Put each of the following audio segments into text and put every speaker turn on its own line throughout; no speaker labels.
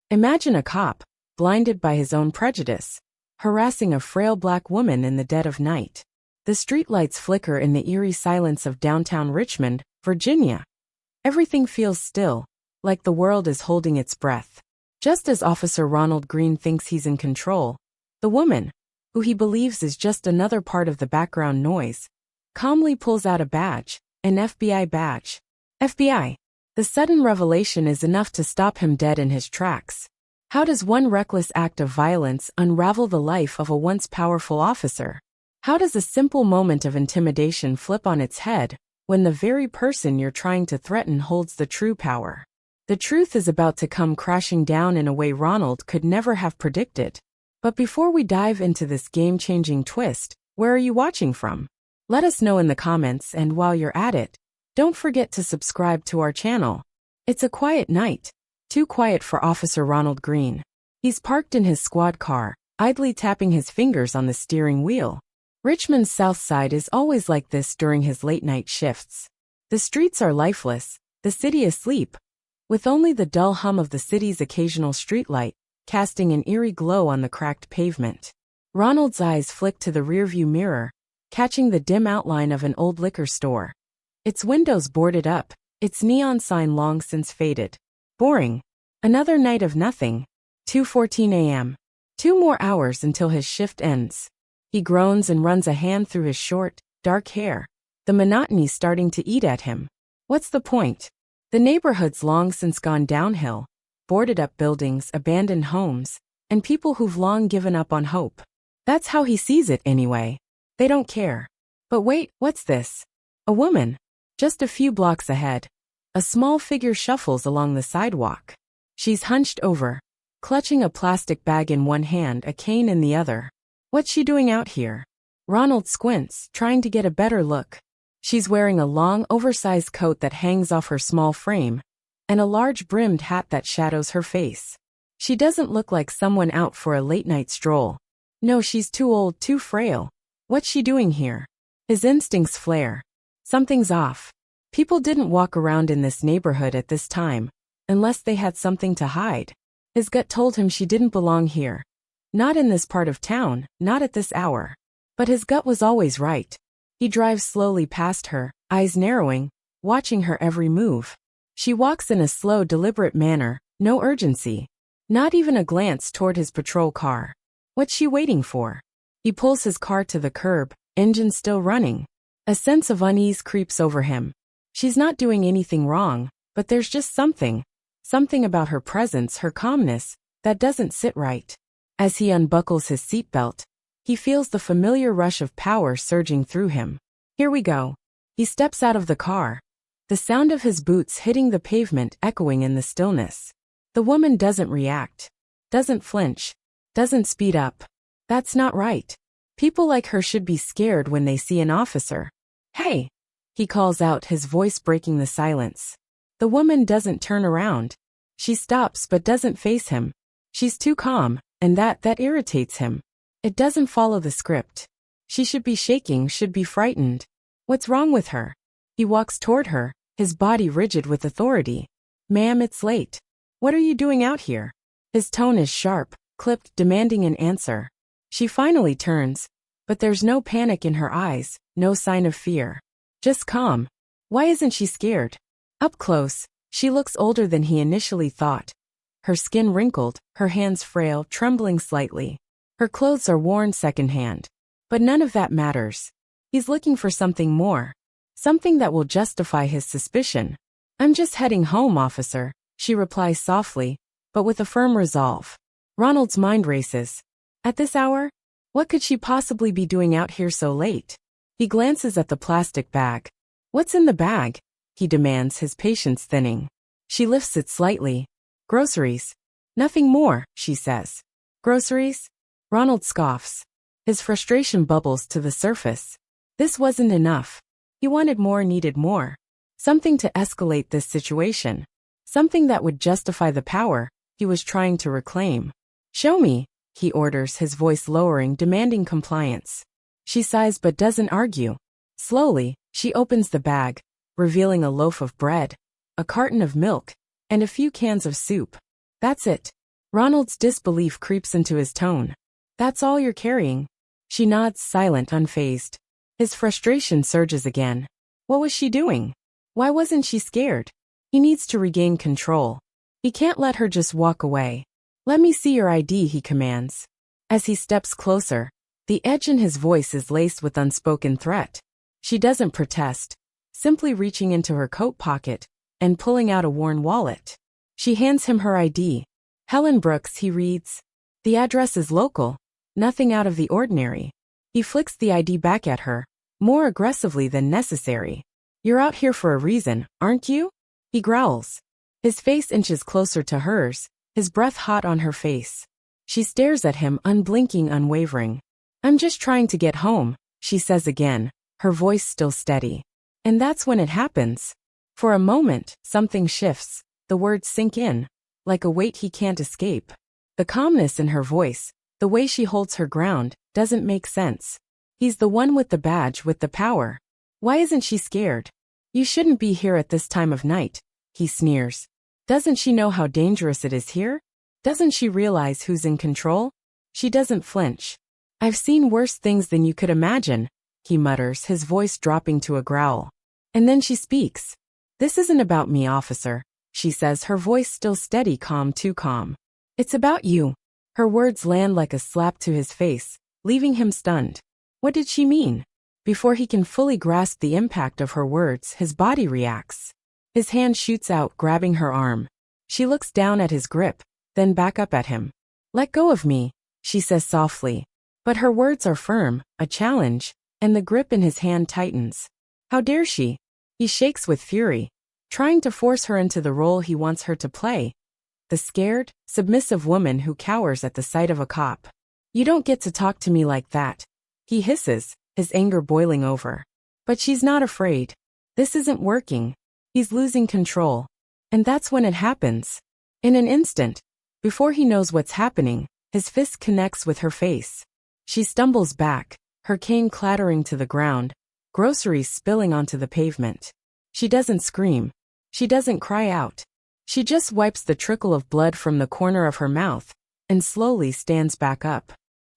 Imagine a cop, blinded by his own prejudice, harassing a frail black woman in the dead of night. The streetlights flicker in the eerie silence of downtown Richmond, Virginia. Everything feels still, like the world is holding its breath. Just as Officer Ronald Green thinks he's in control, the woman, who he believes is just another part of the background noise, calmly pulls out a badge, an FBI badge. FBI. The sudden revelation is enough to stop him dead in his tracks. How does one reckless act of violence unravel the life of a once powerful officer? How does a simple moment of intimidation flip on its head when the very person you're trying to threaten holds the true power? The truth is about to come crashing down in a way Ronald could never have predicted. But before we dive into this game-changing twist, where are you watching from? Let us know in the comments, and while you're at it, don't forget to subscribe to our channel. It's a quiet night. Too quiet for Officer Ronald Green. He's parked in his squad car, idly tapping his fingers on the steering wheel. Richmond's South Side is always like this during his late-night shifts. The streets are lifeless, the city asleep, with only the dull hum of the city's occasional streetlight casting an eerie glow on the cracked pavement. Ronald's eyes flick to the rearview mirror, catching the dim outline of an old liquor store. Its windows boarded up, its neon sign long since faded. Boring. Another night of nothing. 2:14 a.m. 2 more hours until his shift ends. He groans and runs a hand through his short, dark hair, the monotony starting to eat at him. What's the point? The neighborhood's long since gone downhill. Boarded up buildings, abandoned homes, and people who've long given up on hope. That's how he sees it anyway. They don't care. But wait, what's this? A woman. Just a few blocks ahead. A small figure shuffles along the sidewalk. She's hunched over, clutching a plastic bag in one hand, a cane in the other. What's she doing out here? Ronald squints, trying to get a better look. She's wearing a long, oversized coat that hangs off her small frame, and a large brimmed hat that shadows her face. She doesn't look like someone out for a late-night stroll. No, she's too old, too frail. What's she doing here? His instincts flare. Something's off. People didn't walk around in this neighborhood at this time, unless they had something to hide. His gut told him she didn't belong here. Not in this part of town, not at this hour. But his gut was always right. He drives slowly past her, eyes narrowing, watching her every move. She walks in a slow, deliberate manner, no urgency. Not even a glance toward his patrol car. What's she waiting for? He pulls his car to the curb, engine still running. A sense of unease creeps over him. She's not doing anything wrong, but there's just something about her presence, her calmness, that doesn't sit right. As he unbuckles his seatbelt, he feels the familiar rush of power surging through him. Here we go. He steps out of the car, the sound of his boots hitting the pavement echoing in the stillness. The woman doesn't react, doesn't flinch, doesn't speed up. That's not right. People like her should be scared when they see an officer. Hey! He calls out, his voice breaking the silence. The woman doesn't turn around. She stops but doesn't face him. She's too calm, and that irritates him. It doesn't follow the script. She should be shaking, should be frightened. What's wrong with her? He walks toward her, his body rigid with authority. Ma'am, it's late. What are you doing out here? His tone is sharp, clipped, demanding an answer. She finally turns, but there's no panic in her eyes, no sign of fear. Just calm. Why isn't she scared? Up close, she looks older than he initially thought. Her skin wrinkled, her hands frail, trembling slightly. Her clothes are worn secondhand. But none of that matters. He's looking for something more. Something that will justify his suspicion. I'm just heading home, officer, she replies softly, but with a firm resolve. Ronald's mind races. At this hour? What could she possibly be doing out here so late? He glances at the plastic bag. What's in the bag? He demands, his patience thinning. She lifts it slightly. Groceries. Nothing more, she says. Groceries? Ronald scoffs. His frustration bubbles to the surface. This wasn't enough. He wanted more, needed more. Something to escalate this situation. Something that would justify the power he was trying to reclaim. Show me, he orders, his voice lowering, demanding compliance. She sighs but doesn't argue. Slowly, she opens the bag, revealing a loaf of bread, a carton of milk, and a few cans of soup. That's it. Ronald's disbelief creeps into his tone. That's all you're carrying? She nods, silent, unfazed. His frustration surges again. What was she doing? Why wasn't she scared? He needs to regain control. He can't let her just walk away. Let me see your ID, he commands. As he steps closer, the edge in his voice is laced with unspoken threat. She doesn't protest, simply reaching into her coat pocket and pulling out a worn wallet. She hands him her ID. Helen Brooks, he reads. The address is local, nothing out of the ordinary. He flicks the ID back at her, more aggressively than necessary. You're out here for a reason, aren't you? He growls. His face inches closer to hers, his breath hot on her face. She stares at him, unblinking, unwavering. I'm just trying to get home, she says again, her voice still steady. And that's when it happens. For a moment, something shifts. The words sink in, like a weight he can't escape. The calmness in her voice, the way she holds her ground, doesn't make sense. He's the one with the badge, with the power. Why isn't she scared? You shouldn't be here at this time of night, he sneers. Doesn't she know how dangerous it is here? Doesn't she realize who's in control? She doesn't flinch. I've seen worse things than you could imagine, he mutters, his voice dropping to a growl. And then she speaks. This isn't about me, officer, she says, her voice still steady, calm, too calm. It's about you. Her words land like a slap to his face, leaving him stunned. What did she mean? Before he can fully grasp the impact of her words, his body reacts. His hand shoots out, grabbing her arm. She looks down at his grip, then back up at him. Let go of me, she says softly. But her words are firm, a challenge, and the grip in his hand tightens. How dare she? He shakes with fury, trying to force her into the role he wants her to play. The scared, submissive woman who cowers at the sight of a cop. You don't get to talk to me like that, he hisses, his anger boiling over. But she's not afraid. This isn't working. He's losing control. And that's when it happens. In an instant, before he knows what's happening, his fist connects with her face. She stumbles back, her cane clattering to the ground, groceries spilling onto the pavement. She doesn't scream. She doesn't cry out. She just wipes the trickle of blood from the corner of her mouth and slowly stands back up.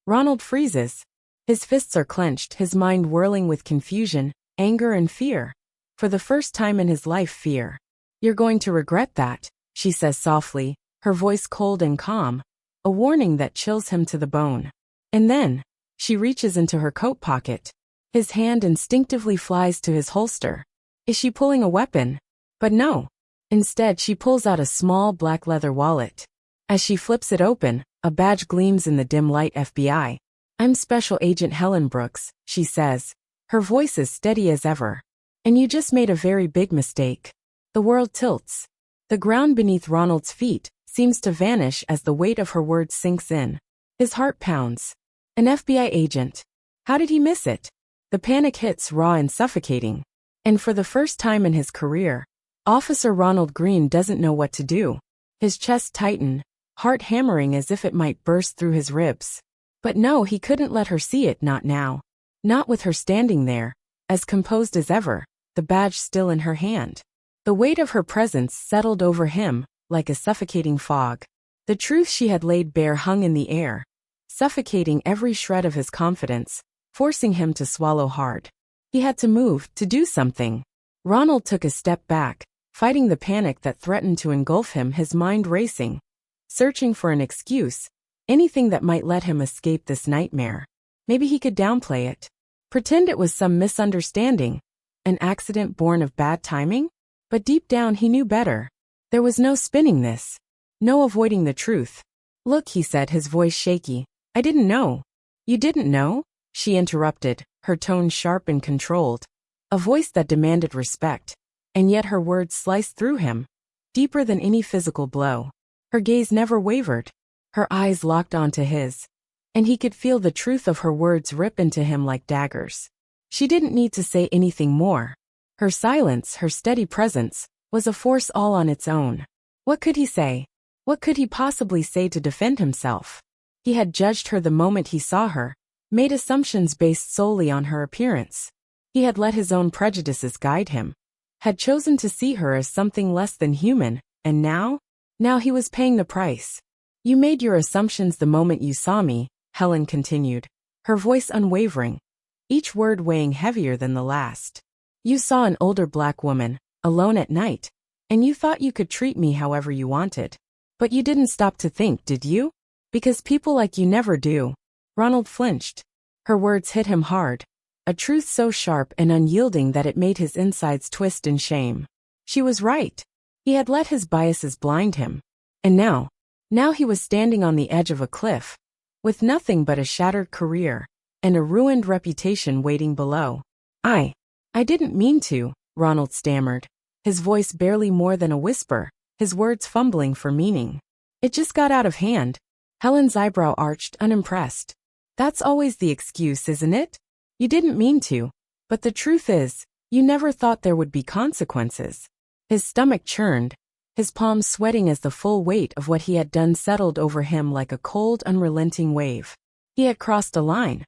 Ronald freezes. His fists are clenched, his mind whirling with confusion, anger, and fear. For the first time in his life, fear. You're going to regret that, she says softly, her voice cold and calm, a warning that chills him to the bone. And then, she reaches into her coat pocket. His hand instinctively flies to his holster. Is she pulling a weapon? But no. Instead, she pulls out a small black leather wallet. As she flips it open, a badge gleams in the dim light. FBI. I'm Special Agent Helen Brooks, she says, her voice as steady as ever. And you just made a very big mistake. The world tilts. The ground beneath Ronald's feet seems to vanish as the weight of her words sinks in. His heart pounds. An FBI agent. How did he miss it? The panic hits raw and suffocating. And for the first time in his career, Officer Ronald Green doesn't know what to do. His chest tightened, heart hammering as if it might burst through his ribs. But no, he couldn't let her see it, not now. Not with her standing there, as composed as ever, the badge still in her hand. The weight of her presence settled over him, like a suffocating fog. The truth she had laid bare hung in the air, suffocating every shred of his confidence, forcing him to swallow hard. He had to move, to do something. Ronald took a step back, fighting the panic that threatened to engulf him, his mind racing, searching for an excuse, anything that might let him escape this nightmare. Maybe he could downplay it, pretend it was some misunderstanding, an accident born of bad timing? But deep down he knew better. There was no spinning this, no avoiding the truth. Look, he said, his voice shaky. I didn't know. You didn't know? She interrupted, her tone sharp and controlled, a voice that demanded respect. And yet her words sliced through him, deeper than any physical blow. Her gaze never wavered, her eyes locked onto his, and he could feel the truth of her words rip into him like daggers. She didn't need to say anything more. Her silence, her steady presence, was a force all on its own. What could he say? What could he possibly say to defend himself? He had judged her the moment he saw her, made assumptions based solely on her appearance. He had let his own prejudices guide him, had chosen to see her as something less than human, and now he was paying the price. You made your assumptions the moment you saw me, Helen continued, her voice unwavering, each word weighing heavier than the last. You saw an older black woman, alone at night, and you thought you could treat me however you wanted. But you didn't stop to think, did you? Because people like you never do. Ronald flinched. Her words hit him hard, a truth so sharp and unyielding that it made his insides twist in shame. She was right. He had let his biases blind him. And now he was standing on the edge of a cliff, with nothing but a shattered career and a ruined reputation waiting below. I didn't mean to, Ronald stammered, his voice barely more than a whisper, his words fumbling for meaning. It just got out of hand. Helen's eyebrow arched, unimpressed. That's always the excuse, isn't it? You didn't mean to. But the truth is, you never thought there would be consequences. His stomach churned, his palms sweating as the full weight of what he had done settled over him like a cold, unrelenting wave. He had crossed a line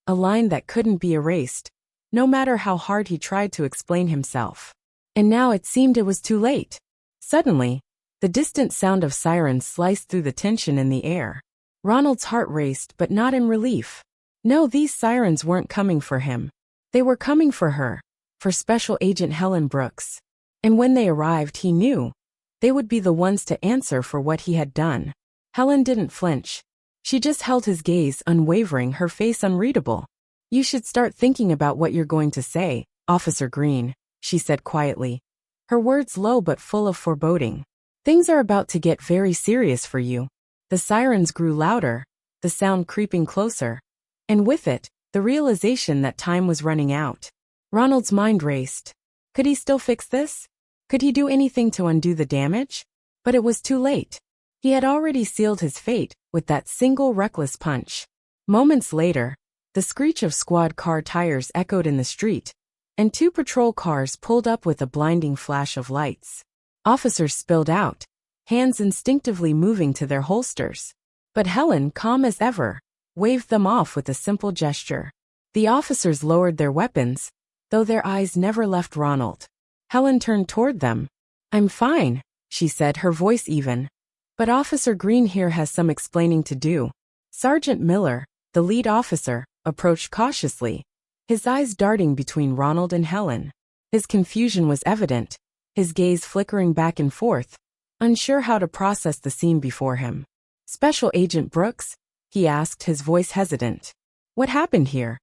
that couldn't be erased, no matter how hard he tried to explain himself. And now it seemed it was too late. Suddenly, the distant sound of sirens sliced through the tension in the air. Ronald's heart raced, but not in relief. No, these sirens weren't coming for him. They were coming for her, for Special Agent Helen Brooks. And when they arrived, he knew they would be the ones to answer for what he had done. Helen didn't flinch. She just held his gaze unwavering, her face unreadable. You should start thinking about what you're going to say, Officer Green, she said quietly, her words low but full of foreboding. Things are about to get very serious for you. The sirens grew louder, the sound creeping closer. And with it, the realization that time was running out. Ronald's mind raced. Could he still fix this? Could he do anything to undo the damage? But it was too late. He had already sealed his fate with that single reckless punch. Moments later, the screech of squad car tires echoed in the street, and 2 patrol cars pulled up with a blinding flash of lights. Officers spilled out, hands instinctively moving to their holsters. But Helen, calm as ever, waved them off with a simple gesture. The officers lowered their weapons, though their eyes never left Ronald. Helen turned toward them. I'm fine, she said, her voice even. But Officer Green here has some explaining to do. Sergeant Miller, the lead officer, approached cautiously, his eyes darting between Ronald and Helen. His confusion was evident, his gaze flickering back and forth, unsure how to process the scene before him. Special Agent Brooks? He asked, his voice hesitant. What happened here?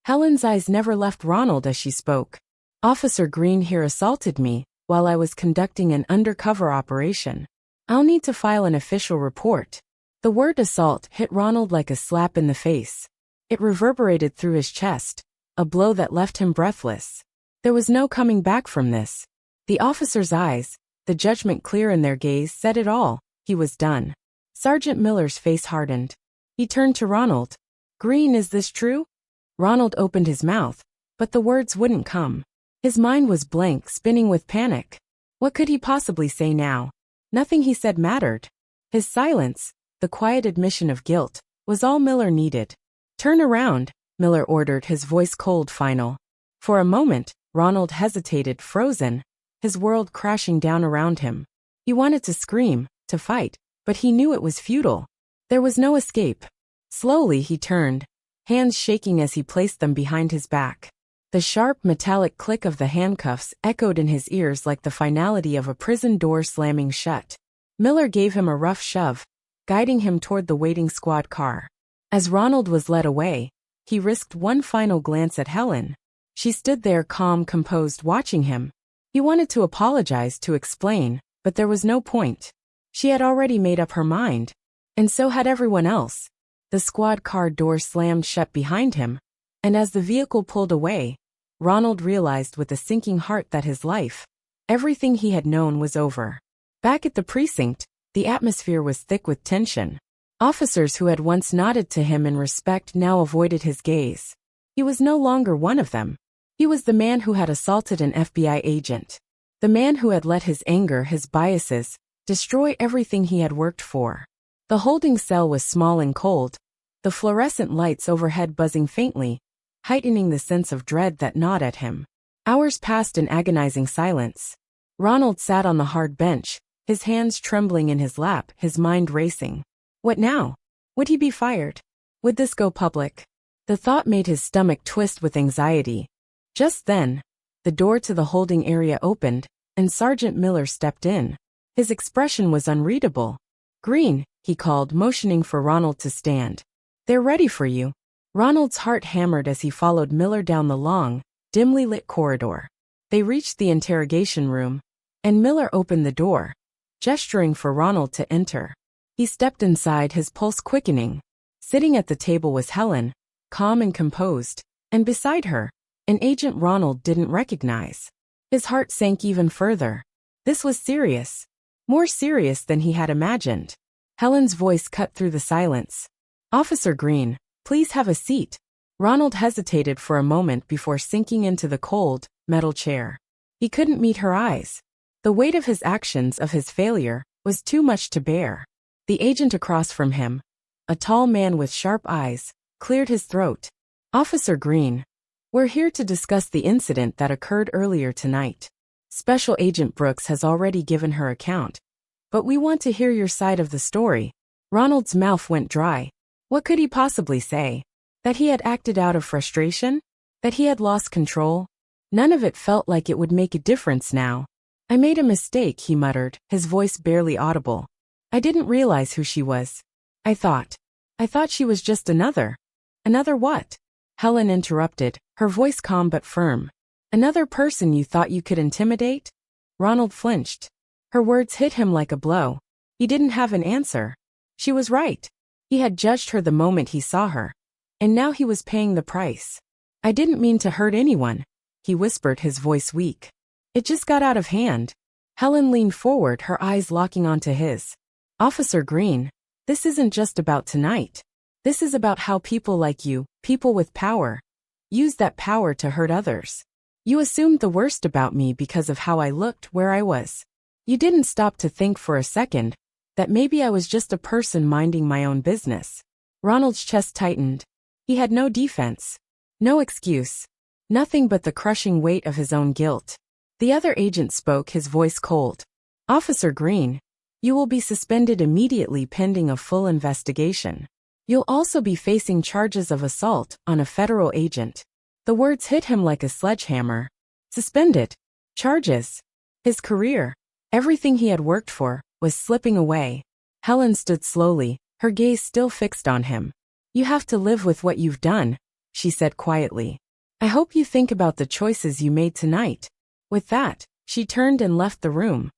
Helen's eyes never left Ronald as she spoke. Officer Green here assaulted me while I was conducting an undercover operation. I'll need to file an official report. The word assault hit Ronald like a slap in the face. It reverberated through his chest, a blow that left him breathless. There was no coming back from this. The officer's eyes, the judgment clear in their gaze, said it all. He was done. Sergeant Miller's face hardened. He turned to Ronald. Green, is this true? Ronald opened his mouth, but the words wouldn't come. His mind was blank, spinning with panic. What could he possibly say now? Nothing he said mattered. His silence, the quiet admission of guilt, was all Miller needed. Turn around, Miller ordered, his voice cold, final. For a moment, Ronald hesitated, frozen, his world crashing down around him. He wanted to scream, to fight, but he knew it was futile. There was no escape. Slowly he turned, hands shaking as he placed them behind his back. The sharp, metallic click of the handcuffs echoed in his ears like the finality of a prison door slamming shut. Miller gave him a rough shove, guiding him toward the waiting squad car. As Ronald was led away, he risked one final glance at Helen. She stood there, calm, composed, watching him. He wanted to apologize, to explain, but there was no point. She had already made up her mind. And so had everyone else. The squad car door slammed shut behind him, and as the vehicle pulled away, Ronald realized with a sinking heart that his life, everything he had known, was over. Back at the precinct, the atmosphere was thick with tension. Officers who had once nodded to him in respect now avoided his gaze. He was no longer one of them. He was the man who had assaulted an FBI agent. The man who had let his anger, his biases, destroy everything he had worked for. The holding cell was small and cold, the fluorescent lights overhead buzzing faintly, heightening the sense of dread that gnawed at him. Hours passed in agonizing silence. Ronald sat on the hard bench, his hands trembling in his lap, his mind racing. What now? Would he be fired? Would this go public? The thought made his stomach twist with anxiety. Just then, the door to the holding area opened, and Sergeant Miller stepped in. His expression was unreadable. "Green," he called, motioning for Ronald to stand. "They're ready for you." Ronald's heart hammered as he followed Miller down the long, dimly lit corridor. They reached the interrogation room, and Miller opened the door, gesturing for Ronald to enter. He stepped inside, his pulse quickening. Sitting at the table was Helen, calm and composed, and beside her, an agent Ronald didn't recognize. His heart sank even further. This was serious. More serious than he had imagined. Helen's voice cut through the silence. "Officer Green, please have a seat." Ronald hesitated for a moment before sinking into the cold, metal chair. He couldn't meet her eyes. The weight of his actions, of his failure, was too much to bear. The agent across from him, a tall man with sharp eyes, cleared his throat. "Officer Green, we're here to discuss the incident that occurred earlier tonight. Special Agent Brooks has already given her account, but we want to hear your side of the story." Ronald's mouth went dry. What could he possibly say? That he had acted out of frustration? That he had lost control? None of it felt like it would make a difference now. "I made a mistake," he muttered, his voice barely audible. "I didn't realize who she was. I thought she was just another." "Another what?" Helen interrupted, her voice calm but firm. "Another person you thought you could intimidate?" Ronald flinched. Her words hit him like a blow. He didn't have an answer. She was right. He had judged her the moment he saw her. And now he was paying the price. "I didn't mean to hurt anyone," he whispered, his voice weak. "It just got out of hand." Helen leaned forward, her eyes locking onto his. "Officer Green, this isn't just about tonight. This is about how people like you, people with power, use that power to hurt others. You assumed the worst about me because of how I looked, where I was. You didn't stop to think for a second that maybe I was just a person minding my own business." Ronald's chest tightened. He had no defense, no excuse, nothing but the crushing weight of his own guilt. The other agent spoke, his voice cold. "Officer Green, you will be suspended immediately pending a full investigation. You'll also be facing charges of assault on a federal agent." The words hit him like a sledgehammer. Suspended. Charges. His career, everything he had worked for, was slipping away. Helen stood slowly, her gaze still fixed on him. "You have to live with what you've done," she said quietly. "I hope you think about the choices you made tonight." With that, she turned and left the room,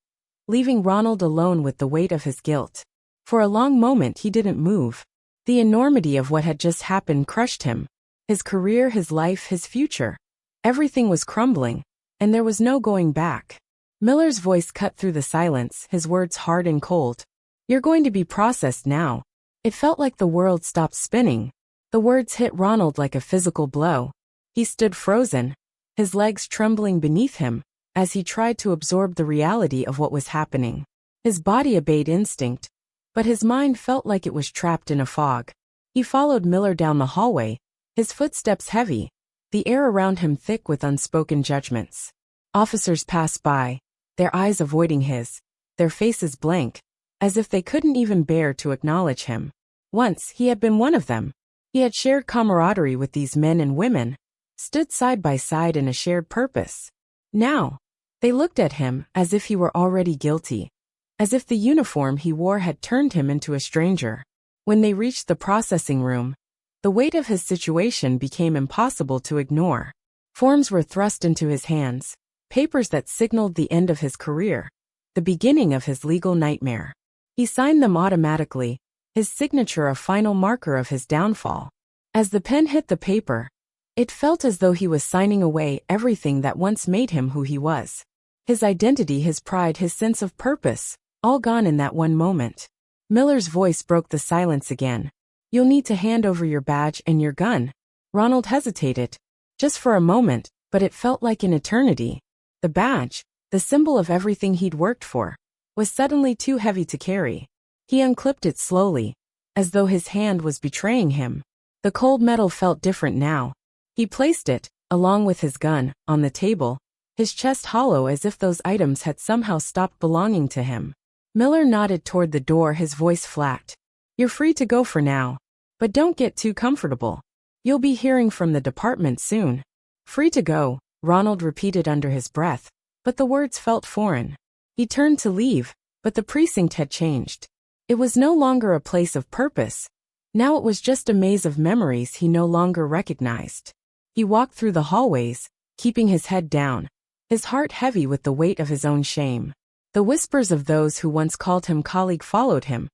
leaving Ronald alone with the weight of his guilt. For a long moment he didn't move. The enormity of what had just happened crushed him. His career, his life, his future. Everything was crumbling, and there was no going back. Miller's voice cut through the silence, his words hard and cold. "You're going to be processed now." It felt like the world stopped spinning. The words hit Ronald like a physical blow. He stood frozen, his legs trembling beneath him, as he tried to absorb the reality of what was happening. His body obeyed instinct, but his mind felt like it was trapped in a fog. He followed Miller down the hallway, his footsteps heavy, the air around him thick with unspoken judgments. Officers passed by, their eyes avoiding his, their faces blank, as if they couldn't even bear to acknowledge him. Once he had been one of them. He had shared camaraderie with these men and women, stood side by side in a shared purpose. Now, they looked at him as if he were already guilty, as if the uniform he wore had turned him into a stranger. When they reached the processing room, the weight of his situation became impossible to ignore. Forms were thrust into his hands, papers that signaled the end of his career, the beginning of his legal nightmare. He signed them automatically, his signature a final marker of his downfall. As the pen hit the paper, it felt as though he was signing away everything that once made him who he was. His identity, his pride, his sense of purpose, all gone in that one moment. Miller's voice broke the silence again. "You'll need to hand over your badge and your gun." Ronald hesitated. Just for a moment, but it felt like an eternity. The badge, the symbol of everything he'd worked for, was suddenly too heavy to carry. He unclipped it slowly, as though his hand was betraying him. The cold metal felt different now. He placed it, along with his gun, on the table, his chest hollow as if those items had somehow stopped belonging to him. Miller nodded toward the door, his voice flat. You're free to go for now. But don't get too comfortable. You'll be hearing from the department soon. Free to go, Ronald repeated under his breath, but the words felt foreign. He turned to leave, but the precinct had changed. It was no longer a place of purpose. Now it was just a maze of memories he no longer recognized. He walked through the hallways, keeping his head down, his heart heavy with the weight of his own shame. The whispers of those who once called him colleague followed him,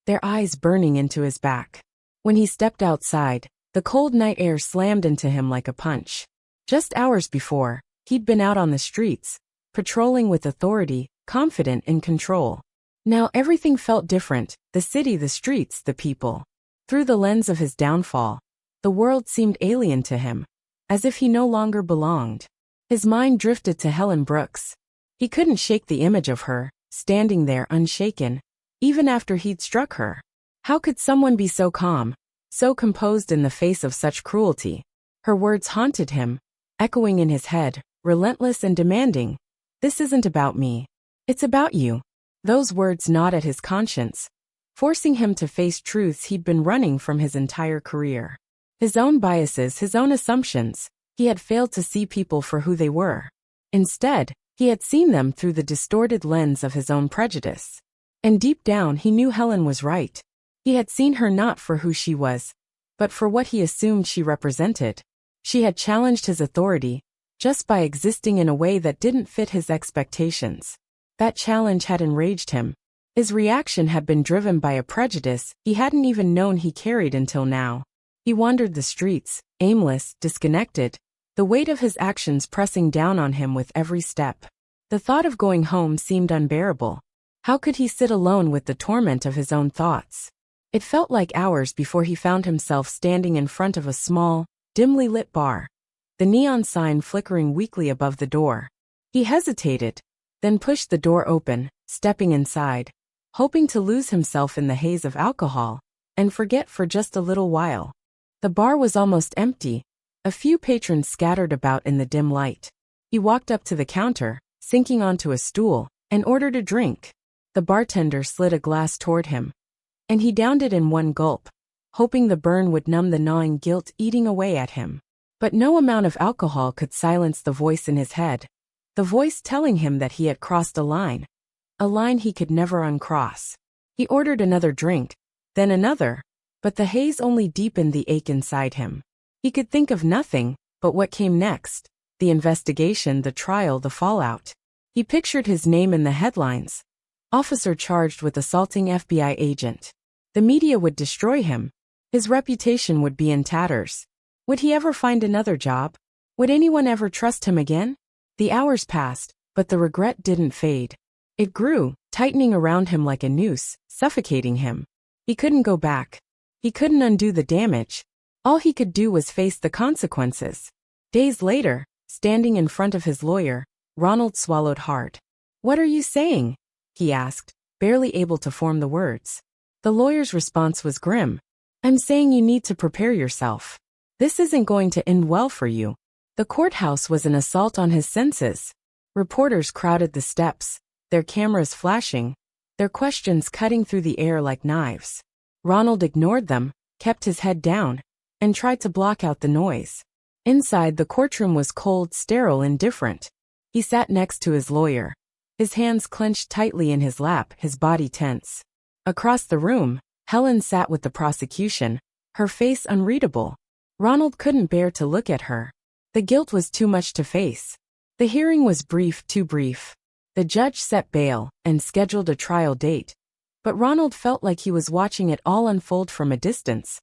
their eyes burning into his back. When he stepped outside, the cold night air slammed into him like a punch. Just hours before, he'd been out on the streets, patrolling with authority, confident in control. Now everything felt different, the city, the streets, the people. Through the lens of his downfall, the world seemed alien to him, as if he no longer belonged. His mind drifted to Helen Brooks. He couldn't shake the image of her, standing there unshaken, even after he'd struck her. How could someone be so calm, so composed in the face of such cruelty? Her words haunted him, echoing in his head, relentless and demanding. This isn't about me. It's about you. Those words gnawed at his conscience, forcing him to face truths he'd been running from his entire career. His own biases, his own assumptions. He had failed to see people for who they were. Instead, he had seen them through the distorted lens of his own prejudice. And deep down he knew Helen was right. He had seen her not for who she was, but for what he assumed she represented. She had challenged his authority, just by existing in a way that didn't fit his expectations. That challenge had enraged him. His reaction had been driven by a prejudice he hadn't even known he carried until now. He wandered the streets, aimless, disconnected, the weight of his actions pressing down on him with every step. The thought of going home seemed unbearable. How could he sit alone with the torment of his own thoughts? It felt like hours before he found himself standing in front of a small, dimly lit bar, the neon sign flickering weakly above the door. He hesitated, then pushed the door open, stepping inside, hoping to lose himself in the haze of alcohol, and forget for just a little while. The bar was almost empty, a few patrons scattered about in the dim light. He walked up to the counter, sinking onto a stool, and ordered a drink. The bartender slid a glass toward him, and he downed it in one gulp, hoping the burn would numb the gnawing guilt eating away at him. But no amount of alcohol could silence the voice in his head, the voice telling him that he had crossed a line he could never uncross. He ordered another drink, then another, but the haze only deepened the ache inside him. He could think of nothing but what came next, the investigation, the trial, the fallout. He pictured his name in the headlines. Officer charged with assaulting FBI agent. The media would destroy him. His reputation would be in tatters. Would he ever find another job? Would anyone ever trust him again? The hours passed, but the regret didn't fade. It grew, tightening around him like a noose, suffocating him. He couldn't go back. He couldn't undo the damage. All he could do was face the consequences. Days later, standing in front of his lawyer, Ronald swallowed hard. "What are you saying?" he asked, barely able to form the words. The lawyer's response was grim. "I'm saying you need to prepare yourself. This isn't going to end well for you." The courthouse was an assault on his senses. Reporters crowded the steps, their cameras flashing, their questions cutting through the air like knives. Ronald ignored them, kept his head down, and tried to block out the noise. Inside, the courtroom was cold, sterile, indifferent. He sat next to his lawyer, his hands clenched tightly in his lap, his body tense. Across the room, Helen sat with the prosecution, her face unreadable. Ronald couldn't bear to look at her. The guilt was too much to face. The hearing was brief, too brief. The judge set bail and scheduled a trial date, but Ronald felt like he was watching it all unfold from a distance,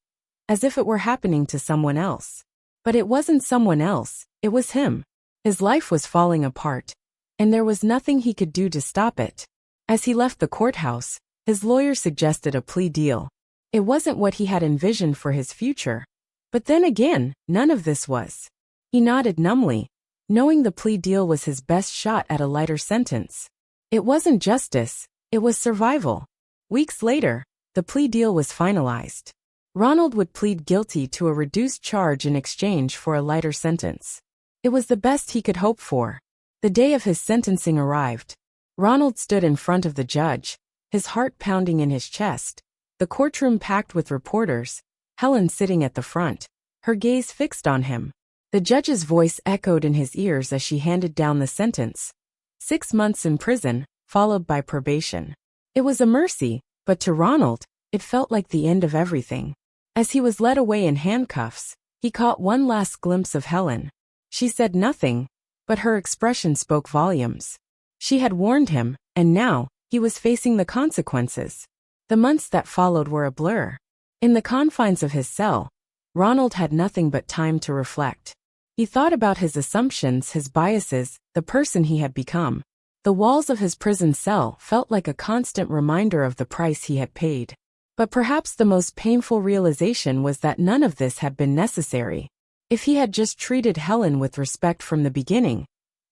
as if it were happening to someone else. But it wasn't someone else, it was him. His life was falling apart, and there was nothing he could do to stop it. As he left the courthouse, his lawyer suggested a plea deal. It wasn't what he had envisioned for his future. But then again, none of this was. He nodded numbly, knowing the plea deal was his best shot at a lighter sentence. It wasn't justice, it was survival. Weeks later, the plea deal was finalized. Ronald would plead guilty to a reduced charge in exchange for a lighter sentence. It was the best he could hope for. The day of his sentencing arrived. Ronald stood in front of the judge, his heart pounding in his chest, the courtroom packed with reporters, Helen sitting at the front, her gaze fixed on him. The judge's voice echoed in his ears as she handed down the sentence. 6 months in prison, followed by probation. It was a mercy, but to Ronald, it felt like the end of everything. As he was led away in handcuffs, he caught one last glimpse of Helen. She said nothing, but her expression spoke volumes. She had warned him, and now, he was facing the consequences. The months that followed were a blur. In the confines of his cell, Ronald had nothing but time to reflect. He thought about his assumptions, his biases, the person he had become. The walls of his prison cell felt like a constant reminder of the price he had paid. But perhaps the most painful realization was that none of this had been necessary. If he had just treated Helen with respect from the beginning,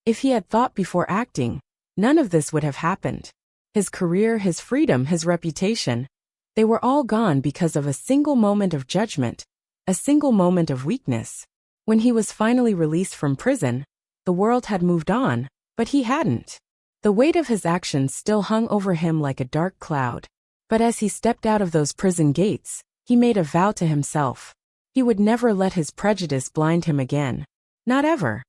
if he had thought before acting, none of this would have happened. His career, his freedom, his reputation, they were all gone because of a single moment of judgment, a single moment of weakness. When he was finally released from prison, the world had moved on, but he hadn't. The weight of his actions still hung over him like a dark cloud. But as he stepped out of those prison gates, he made a vow to himself. He would never let his prejudice blind him again. Not ever.